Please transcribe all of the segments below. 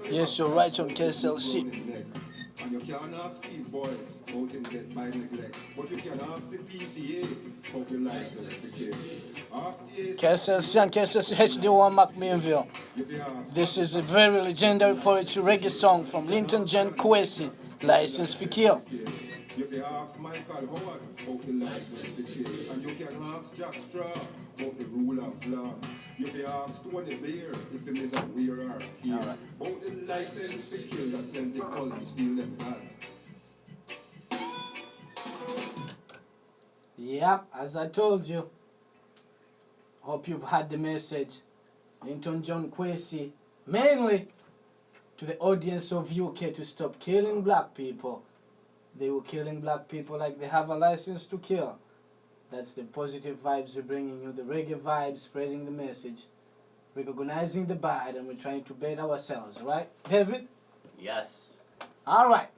Yes, you're right on KSLC. And you can't ask Steve Boys out in debt by neglect. But you can ask the PCA for the license to kill. KSLC and KSLC HD1 McMinnville. This is a very legendary poetry reggae song from Linton Jen Kwesi, License for Kill. You can ask Michael Howard about the license to kill. And you can ask Jack Straw about the rule of law. You can ask Tony Bear if him is a wearer here. Right. About the license to kill that then the police feel them bad. Yep, as I told you. Hope you've had the message. Linton John Kwesi, mainly to the audience of UK to stop killing black people. They were killing black people like they have a license to kill. That's the positive vibes we're bringing you, the reggae vibes, spreading the message, recognizing the bad, and we're trying to better ourselves, right, David? Yes. All right.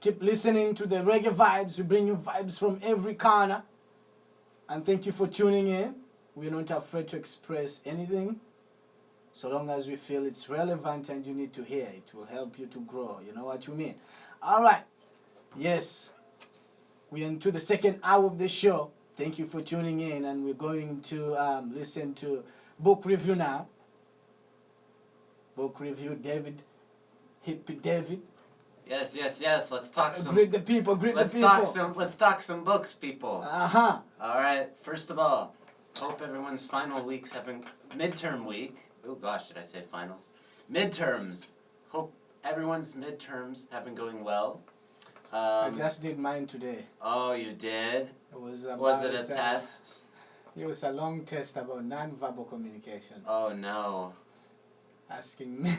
Keep listening to the reggae vibes. We bring you vibes from every corner. And thank you for tuning in. We're not afraid to express anything, so long as we feel it's relevant and you need to hear it. It will help you to grow. You know what you mean? All right. Yes. We're into the second hour of the show. Thank you for tuning in, and we're going to listen to book review now. Book review, David, Hippie David. Yes. Let's talk some. Greet the people. Let's talk some books, people. Uh-huh. All right. First of all, hope everyone's final weeks have been midterm week. Oh gosh, did I say finals? Midterms. Hope everyone's midterms have been going well. I just did mine today. Oh, you did? It was it a test? It was a long test about non-verbal communication. Oh no. Asking me.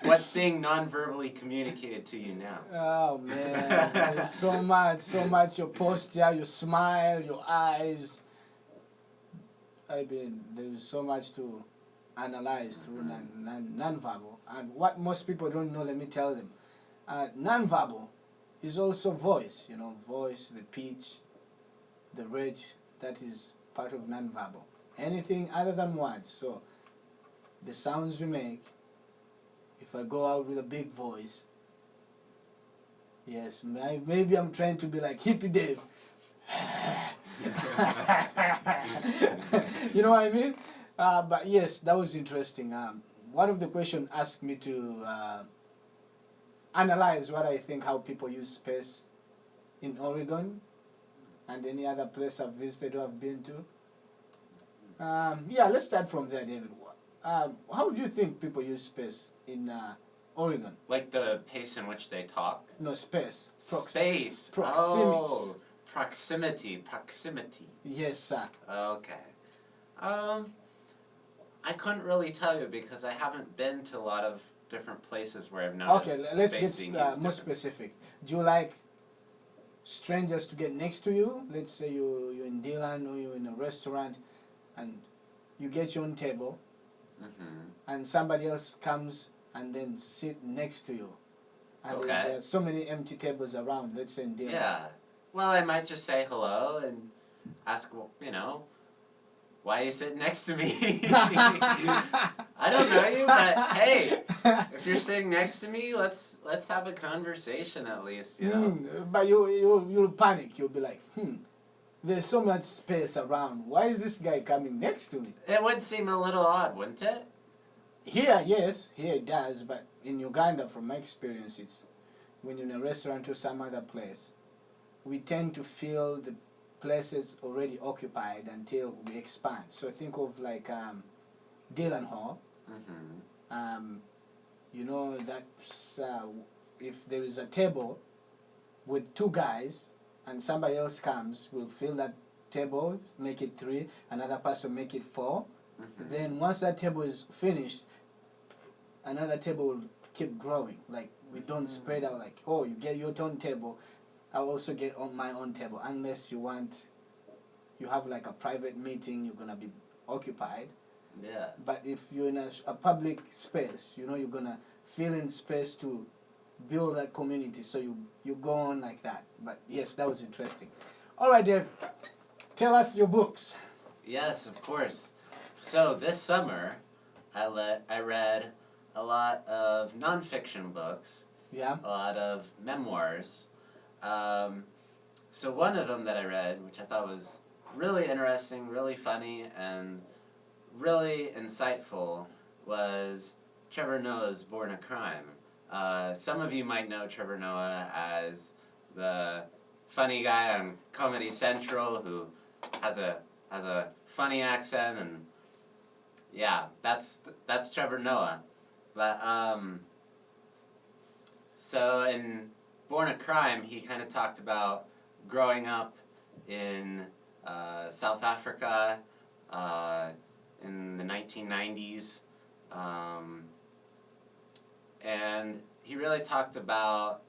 What's being non-verbally communicated to you now? Oh man, there's so much. Your posture, your smile, your eyes. I mean, there's so much to analyze through non-verbal. And what most people don't know, let me tell them. Non-verbal is also voice, voice, the pitch, the range, that is part of non-verbal. Anything other than words. So the sounds we make, if I go out with a big voice, yes, maybe I'm trying to be like Hippie Dave. You know what I mean? But yes, that was interesting. One of the questions asked me to analyze what I think, how people use space in Oregon and any other place I've visited or I've been to. Let's start from there, David. How do you think people use space in Oregon? Like the pace in which they talk? No, space. Space. Proximity. Oh, proximity. Yes, sir. Okay. I couldn't really tell you because I haven't been to a lot of different places where I've noticed let's space get being used more different. specific. Do you like strangers to get next to you? Let's say you're in Dillon or you're in a restaurant and you get your own table, and somebody else comes and then sit next to you. And there's so many empty tables around, let's say in Dillon. Yeah. Well, I might just say hello and ask, why are you sitting next to me? I don't know you, but hey, if you're sitting next to me, let's have a conversation at least, But you'll panic. You'll be like, there's so much space around. Why is this guy coming next to me? It would seem a little odd, wouldn't it? Here, yes, here it does. But in Uganda, from my experience, it's when you're in a restaurant or some other place, we tend to feel the places already occupied until we expand. So think of like Dillon Hall. That's if there is a table with two guys and somebody else comes, we'll fill that table, make it 3, another person make it 4. Then once that table is finished, another table will keep growing. Like we don't spread out like, oh, you get your own table, I'll also get on my own table, unless you have like a private meeting, you're gonna be occupied. Yeah. But if you're in a public space, you're gonna fill in space to build that community. So you go on like that. But yes, that was interesting. All right, Dave. Tell us your books. Yes, of course. So this summer, I read a lot of nonfiction books, Yeah. a lot of memoirs. So one of them that I read, which I thought was really interesting, really funny, and really insightful, was Trevor Noah's Born a Crime. Some of you might know Trevor Noah as the funny guy on Comedy Central who has a funny accent, and yeah, that's Trevor Noah. But so in Born a Crime, he kind of talked about growing up in South Africa in the 1990s. And he really talked about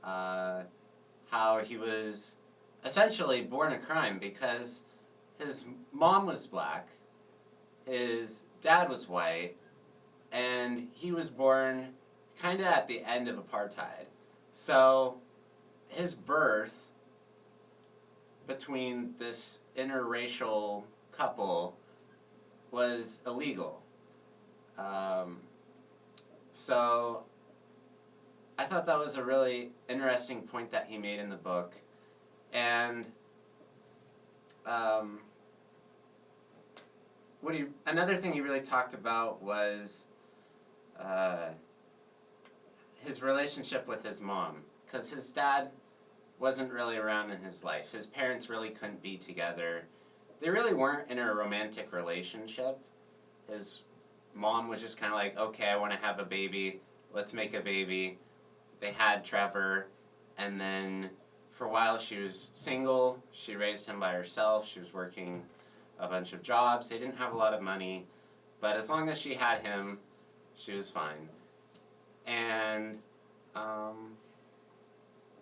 how he was essentially born a crime because his mom was black, his dad was white, and he was born kind of at the end of apartheid. So his birth between this interracial couple was illegal. So I thought that was a really interesting point that he made in the book. And another thing he really talked about was his relationship with his mom, because his dad wasn't really around in his life. His parents really couldn't be together. They really weren't in a romantic relationship. His mom was just kind of like, okay, I want to have a baby. Let's make a baby. They had Trevor, and then for a while she was single. She raised him by herself. She was working a bunch of jobs. They didn't have a lot of money, but as long as she had him, she was fine. And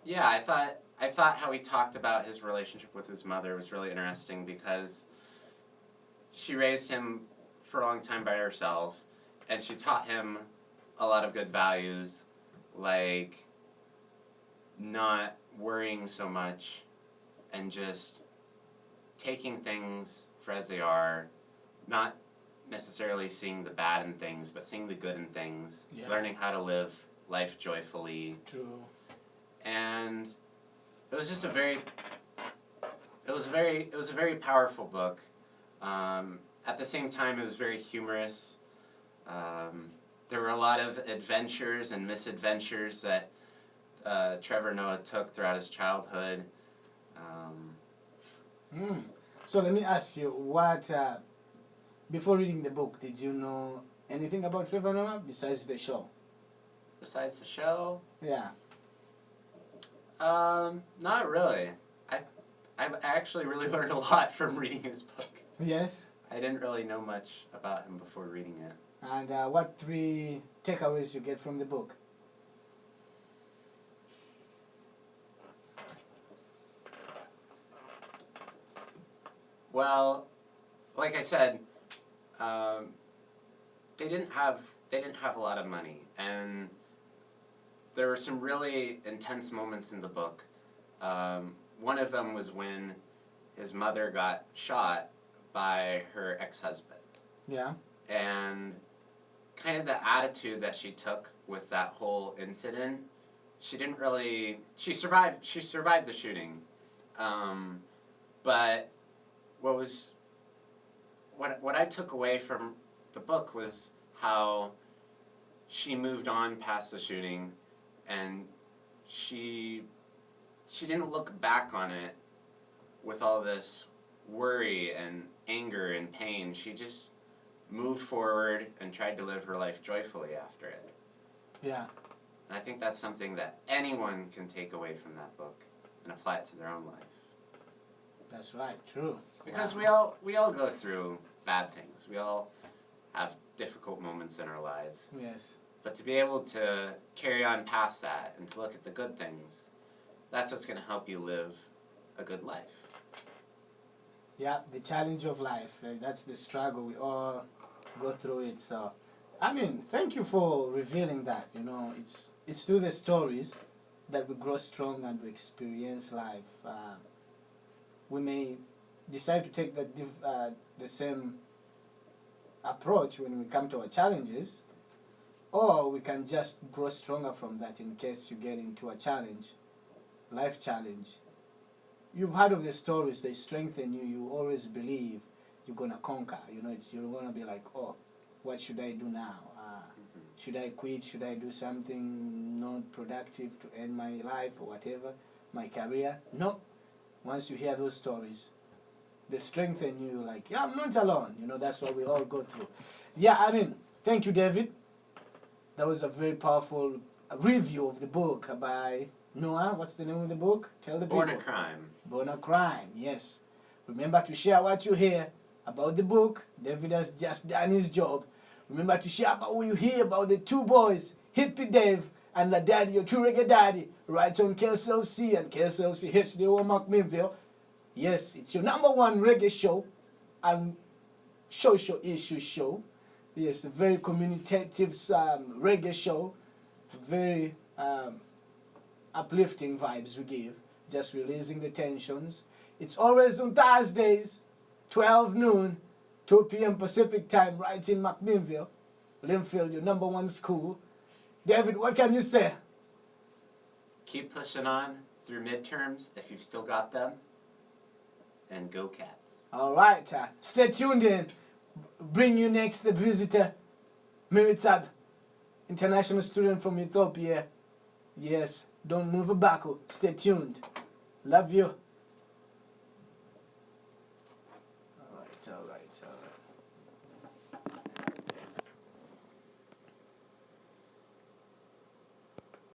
yeah, I thought how he talked about his relationship with his mother was really interesting because she raised him for a long time by herself, and she taught him a lot of good values, like not worrying so much and just taking things for as they are, not necessarily seeing the bad in things, but seeing the good in things, learning how to live life joyfully. True. And it was just a very powerful book. At the same time, it was very humorous. There were a lot of adventures and misadventures that Trevor Noah took throughout his childhood. So let me ask you, what before reading the book, did you know anything about Trevor Noah besides the show? Besides the show? Yeah. Not really. I actually really learned a lot from reading his book. Yes. I didn't really know much about him before reading it. And what 3 takeaways you get from the book? Well, like I said, they didn't have a lot of money, and there were some really intense moments in the book. One of them was when his mother got shot by her ex-husband. Yeah. And kind of the attitude that she took with that whole incident, she survived the shooting. But what I took away from the book was how she moved on past the shooting, and she didn't look back on it with all this worry and anger and pain. She just moved forward and tried to live her life joyfully after it. Yeah. And I think that's something that anyone can take away from that book and apply it to their own life. That's right. True. Because we all go through bad things. We all have difficult moments in our lives. Yes. But to be able to carry on past that and to look at the good things, that's what's going to help you live a good life. Yeah, the challenge of life. That's the struggle. We all go through it. So, I mean, thank you for revealing that. You know, it's through the stories that we grow strong and we experience life. We may decide to take the same approach when we come to our challenges, or we can just grow stronger from that in case you get into a challenge, life challenge. You've heard of the stories, they strengthen you. You always believe you're going to conquer. You're going to be like, oh, what should I do now? Should I quit? Should I do something not productive to end my life or whatever, my career? No. Once you hear those stories, they strengthen you like, yeah, I'm not alone. That's what we all go through. Yeah, thank you, David. That was a very powerful review of the book by Noah. What's the name of the book? Tell the people. Born a Crime. Born a Crime, yes. Remember to share what you hear about the book. David has just done his job. Remember to share about what you hear about the two boys, Hippie Dave and La Daddy, your true reggae daddy, right on KSLC and KSLC HD1 McMinnville. Yes, it's your #1 reggae show and social issue show. Yes, a very communicative reggae show. Very uplifting vibes we give. Just releasing the tensions. It's always on Thursdays, 12 noon, 2 p.m. Pacific time, right in McMinnville, Linfield, your #1 school. David, what can you say? Keep pushing on through midterms if you've still got them. And go Cats. All right. Stay tuned in. Bring you next the visitor, Miritab, international student from Ethiopia. Yes, don't move a back. Stay tuned. Love you.